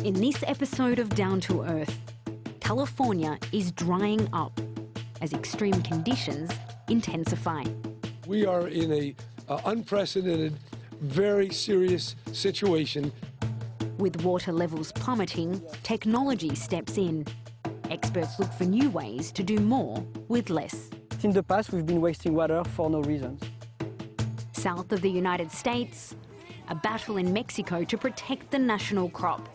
In this episode of Down to Earth, California is drying up as extreme conditions intensify. We are in an unprecedented, very serious situation. With water levels plummeting, technology steps in. Experts look for new ways to do more with less. In the past, we've been wasting water for no reason. South of the United States, a battle in Mexico to protect the national crop.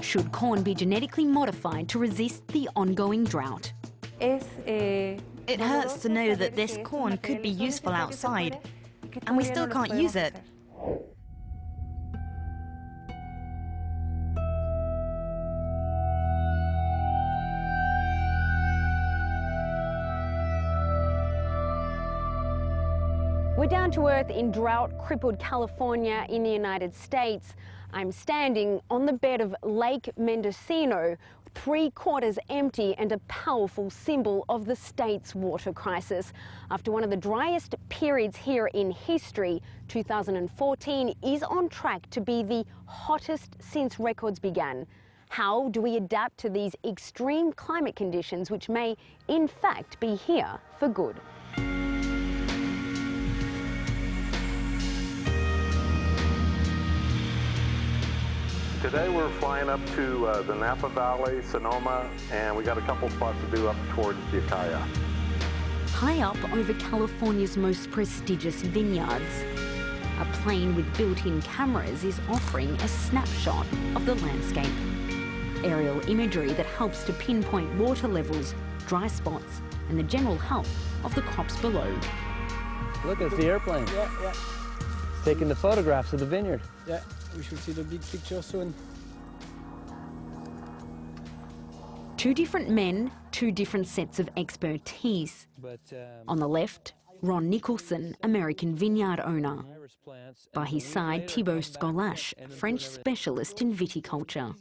Should corn be genetically modified to resist the ongoing drought? It hurts to know that this corn could be useful outside, and we still can't use it. We're down to earth in drought-crippled California in the United States. I'm standing on the bed of Lake Mendocino, 3/4 empty and a powerful symbol of the state's water crisis. After one of the driest periods here in history, 2014 is on track to be the hottest since records began. How do we adapt to these extreme climate conditions, which may, in fact, be here for good? Today we're flying up to the Napa Valley, Sonoma, and we got a couple spots to do up towards Ukiah. High up over California's most prestigious vineyards, a plane with built-in cameras is offering a snapshot of the landscape. Aerial imagery that helps to pinpoint water levels, dry spots, and the general health of the crops below. Look, it's the airplane. Yeah. It's taking the photographs of the vineyard. Yeah, we should see the big picture soon. Two different men, two different sets of expertise. On the left, Ron Nicholson, American vineyard owner. By his side, Thibaut Scolache, French specialist in viticulture.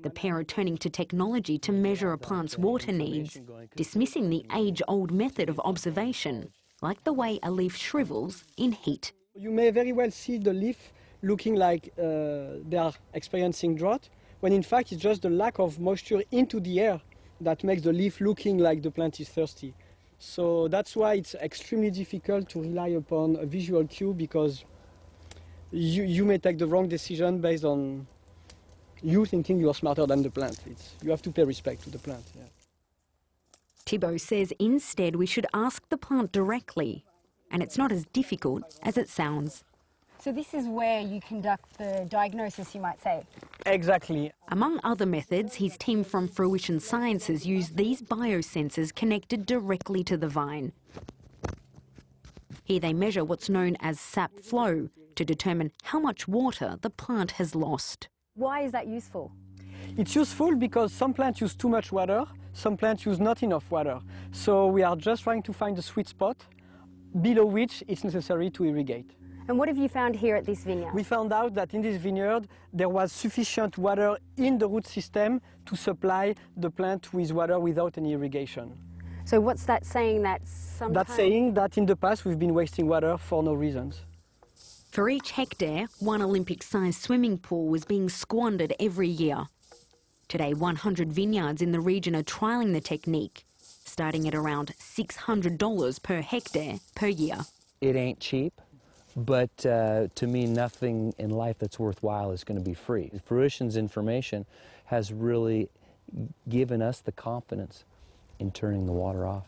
The pair are turning to technology to measure a plant's water needs, dismissing the age-old method of observation, like the way a leaf shrivels in heat. You may very well see the leaf looking like they are experiencing drought, when in fact it's just the lack of moisture into the air that makes the leaf looking like the plant is thirsty. So that's why it's extremely difficult to rely upon a visual cue, because you may take the wrong decision based on you thinking you are smarter than the plant. You have to pay respect to the plant. Yeah. Thibaut says instead we should ask the plant directly, and it's not as difficult as it sounds. So this is where you conduct the diagnosis, you might say? Exactly. Among other methods, his team from Fruition Sciences use these biosensors connected directly to the vine. Here they measure what's known as sap flow to determine how much water the plant has lost. Why is that useful? It's useful because some plants use too much water, some plants use not enough water. So we are just trying to find the sweet spot below which it's necessary to irrigate. And what have you found here at this vineyard? We found out that in this vineyard there was sufficient water in the root system to supply the plant with water without any irrigation. So what's that saying? That's saying that in the past we've been wasting water for no reasons. For each hectare, one Olympic-sized swimming pool was being squandered every year. Today, 100 vineyards in the region are trialling the technique, starting at around $600 per hectare per year. It ain't cheap, but to me, nothing in life that's worthwhile is going to be free. Fruition's information has really given us the confidence in turning the water off.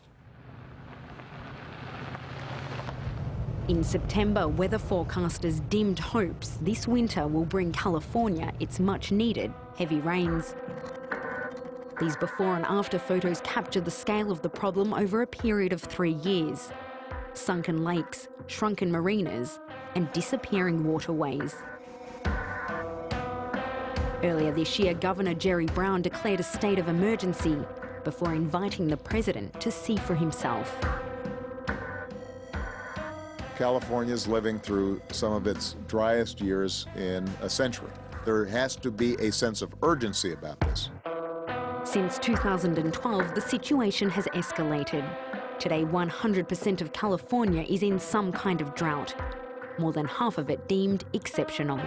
In September, weather forecasters dimmed hopes this winter will bring California its much-needed heavy rains. These before and after photos capture the scale of the problem over a period of 3 years. Sunken lakes, shrunken marinas, and disappearing waterways. Earlier this year, Governor Jerry Brown declared a state of emergency before inviting the president to see for himself. California's living through some of its driest years in a century. There has to be a sense of urgency about this. Since 2012, the situation has escalated. Today, 100% of California is in some kind of drought, more than half of it deemed exceptional.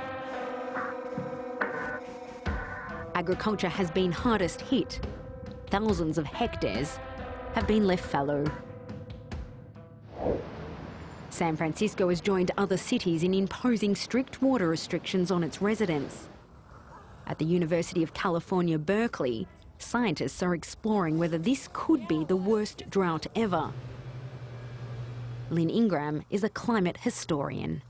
agriculture has been hardest hit. Thousands of hectares have been left fallow. San Francisco has joined other cities in imposing strict water restrictions on its residents. At the University of California, Berkeley, scientists are exploring whether this could be the worst drought ever. Lynn Ingram is a climate historian.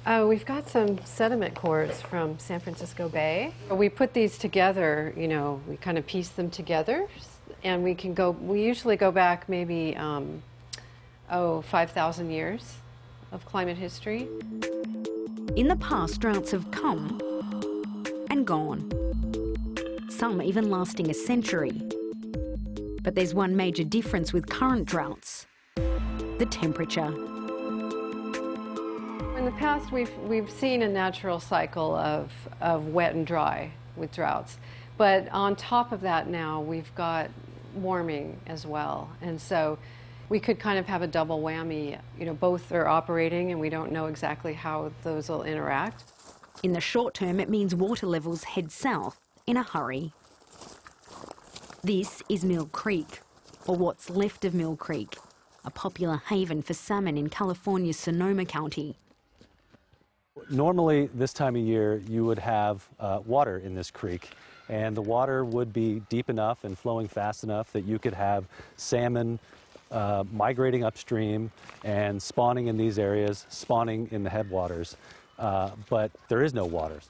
We've got some sediment cores from San Francisco Bay. We put these together, you know, we kind of piece them together, and we usually go back maybe 5,000 years of climate history. In the past, droughts have come and gone, some even lasting a century. But there's one major difference with current droughts: the temperature. In the past, we've seen a natural cycle of wet and dry with droughts. But on top of that now, we've got warming as well. And so we could kind of have a double whammy. You know, both are operating and we don't know exactly how those will interact. In the short term, it means water levels head south in a hurry. This is Mill Creek, or what's left of Mill Creek, a popular haven for salmon in California's Sonoma County. Normally, this time of year, you would have water in this creek, and the water would be deep enough and flowing fast enough that you could have salmon migrating upstream and spawning in these areas, spawning in the headwaters. But there is no water.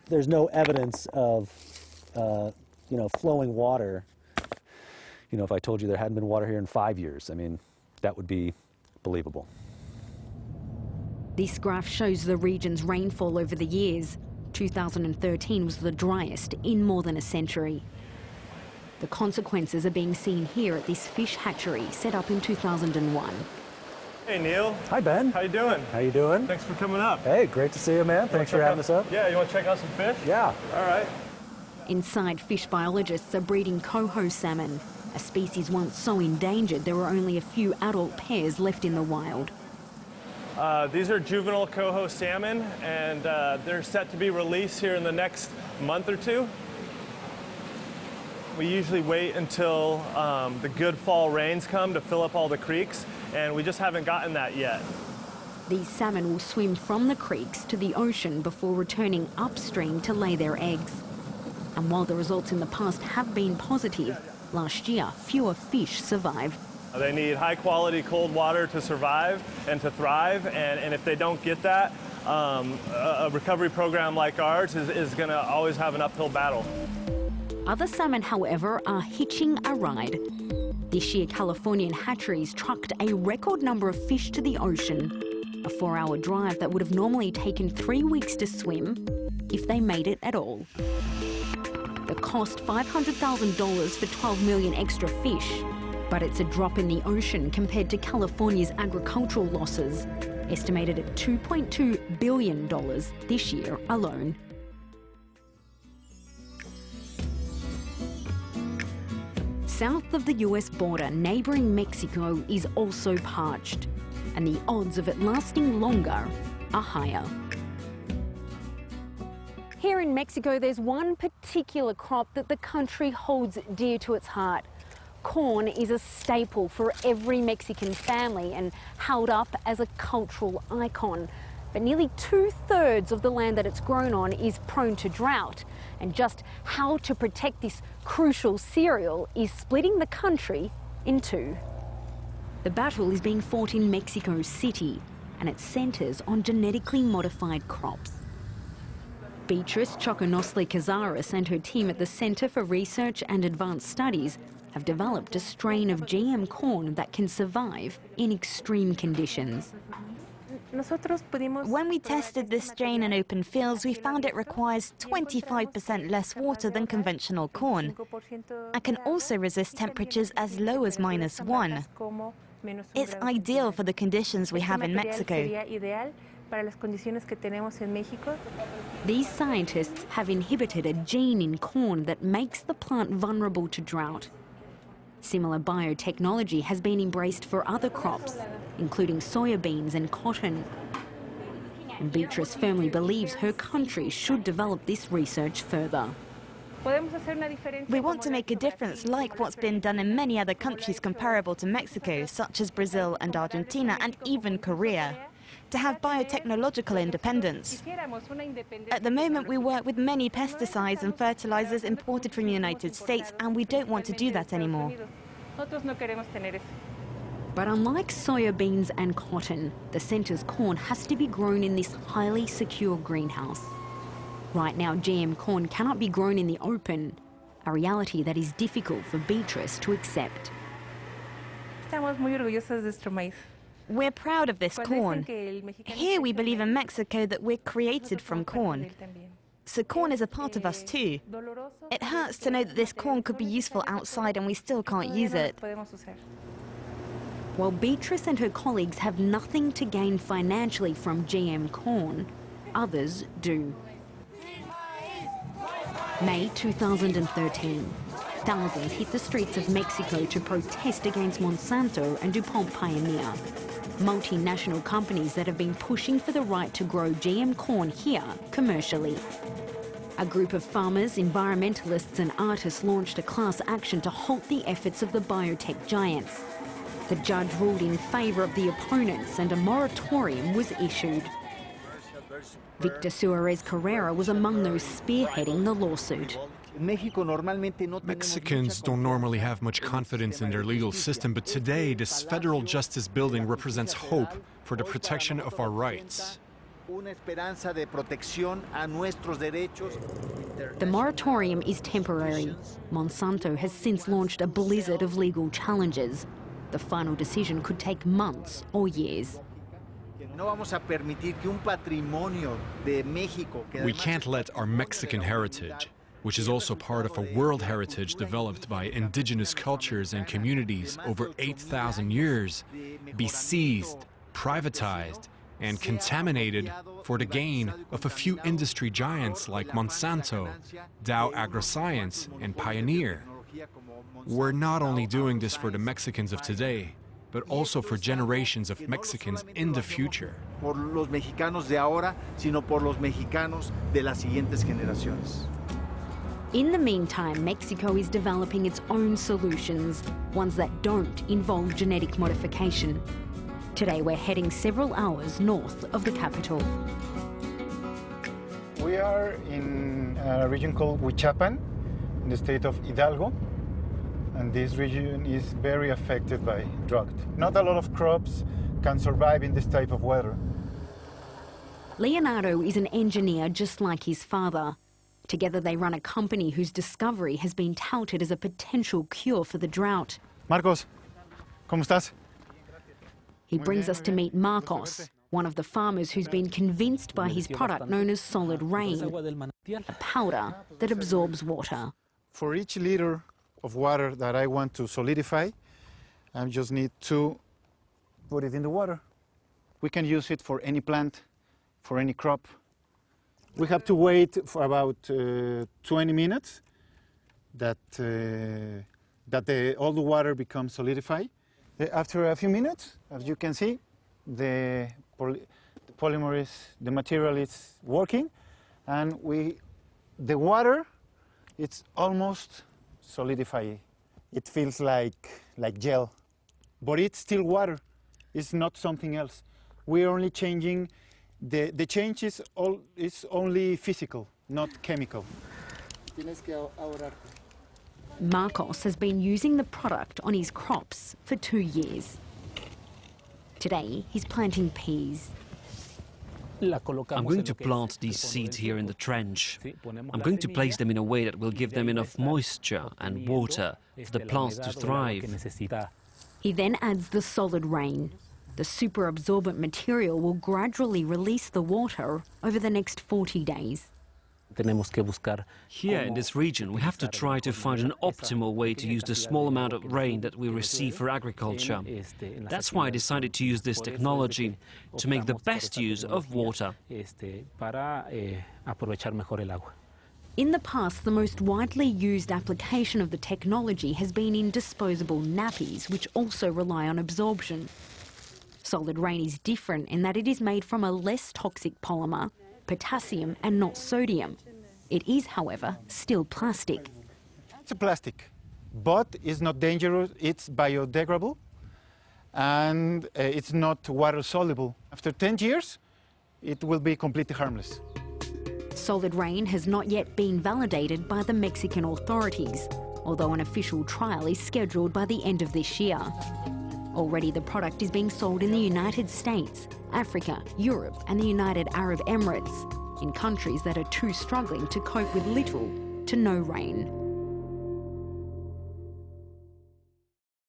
There's no evidence of, flowing water. You know, if I told you there hadn't been water here in 5 years, I mean, that would be believable. This graph shows the region's rainfall over the years. 2013 was the driest in more than a century. The consequences are being seen here at this fish hatchery set up in 2001. Hey, Neil. Hi, Ben. How you doing? How you doing? Thanks for coming up. Hey, great to see you, man. Thanks for having us up. Yeah, you want to check out some fish? Yeah. All right. Inside, fish biologists are breeding coho salmon, a species once so endangered there were only a few adult pairs left in the wild. These are juvenile coho salmon, and they're set to be released here in the next month or two. We usually wait until the good fall rains come to fill up all the creeks, and we just haven't gotten that yet. These salmon will swim from the creeks to the ocean before returning upstream to lay their eggs. And while the results in the past have been positive, last year fewer fish survived. They need high-quality cold water to survive and to thrive, and if they don't get that, a recovery program like ours is going to always have an uphill battle. Other salmon, however, are hitching a ride. This year, Californian hatcheries trucked a record number of fish to the ocean, a 4-hour drive that would have normally taken 3 weeks to swim if they made it at all. The cost $500,000 for 12 million extra fish, but it's a drop in the ocean compared to California's agricultural losses, estimated at $2.2 billion this year alone. South of the US border, neighbouring Mexico is also parched, and the odds of it lasting longer are higher. Here in Mexico, there's one particular crop that the country holds dear to its heart. Corn is a staple for every Mexican family and held up as a cultural icon. But nearly 2/3 of the land that it's grown on is prone to drought. And just how to protect this crucial cereal is splitting the country in two. The battle is being fought in Mexico City, and it centres on genetically modified crops. Beatrice Choconosle-Cazares and her team at the Centre for Research and Advanced Studies have developed a strain of GM corn that can survive in extreme conditions. When we tested this strain in open fields, we found it requires 25% less water than conventional corn and can also resist temperatures as low as -1. It's ideal for the conditions we have in Mexico. These scientists have inhibited a gene in corn that makes the plant vulnerable to drought. Similar biotechnology has been embraced for other crops, including soya beans and cotton. And Beatrice firmly believes her country should develop this research further. We want to make a difference like what's been done in many other countries comparable to Mexico, such as Brazil and Argentina and even Korea, to have biotechnological independence. At the moment, we work with many pesticides and fertilizers imported from the United States, and we don't want to do that anymore. But unlike soya beans and cotton, the centre's corn has to be grown in this highly secure greenhouse. Right now, GM corn cannot be grown in the open, a reality that is difficult for Beatrice to accept. We're proud of this corn. Here we believe in Mexico that we're created from corn. So corn is a part of us too. It hurts to know that this corn could be useful outside and we still can't use it. While Beatrice and her colleagues have nothing to gain financially from GM corn, others do. May 2013. Thousands hit the streets of Mexico to protest against Monsanto and DuPont Pioneer, multinational companies that have been pushing for the right to grow GM corn here commercially. A group of farmers, environmentalists and artists launched a class action to halt the efforts of the biotech giants. The judge ruled in favour of the opponents and a moratorium was issued. Victor Suarez Carrera was among those spearheading the lawsuit. Mexicans don't normally have much confidence in their legal system, but today this federal justice building represents hope for the protection of our rights. The moratorium is temporary. Monsanto has since launched a blizzard of legal challenges. The final decision could take months or years. We can't let our Mexican heritage, which is also part of a world heritage developed by indigenous cultures and communities over 8,000 years, be seized, privatized, and contaminated for the gain of a few industry giants like Monsanto, Dow AgroScience, and Pioneer. We're not only doing this for the Mexicans of today, but also for generations of Mexicans in the future. In the meantime, Mexico is developing its own solutions, ones that don't involve genetic modification. Today we're heading several hours north of the capital. We are in a region called Huichapan, in the state of Hidalgo. And this region is very affected by drought. Not a lot of crops can survive in this type of weather. Leonardo is an engineer just like his father. Together they run a company whose discovery has been touted as a potential cure for the drought. Marcos, ¿cómo estás? He brings us to meet Marcos, one of the farmers who's been convinced by his product known as solid rain, a powder that absorbs water. For each liter of water that I want to solidify, I just need to put it in the water. We can use it for any plant, for any crop. We have to wait for about 20 minutes that all the water becomes solidified. After a few minutes, as you can see, the polymer the material is working, and the water, it's almost solidified. It feels like gel, but it's still water. It's not something else. We're only changing, the change is only physical, not chemical. Marcos has been using the product on his crops for 2 years. Today, he's planting peas. I'm going to plant these seeds here in the trench. I'm going to place them in a way that will give them enough moisture and water for the plants to thrive. He then adds the solid rain. The super absorbent material will gradually release the water over the next 40 days. Here in this region, we have to try to find an optimal way to use the small amount of rain that we receive for agriculture. That's why I decided to use this technology, to make the best use of water. In the past, the most widely used application of the technology has been in disposable nappies, which also rely on absorption. Solid rain is different in that it is made from a less toxic polymer, potassium and not sodium. It is, however, still plastic. It's a plastic, but it's not dangerous, it's biodegradable, and it's not water soluble. After 10 years, it will be completely harmless. Solid rain has not yet been validated by the Mexican authorities, although an official trial is scheduled by the end of this year. Already the product is being sold in the United States, Africa, Europe and the United Arab Emirates, in countries that are too struggling to cope with little to no rain.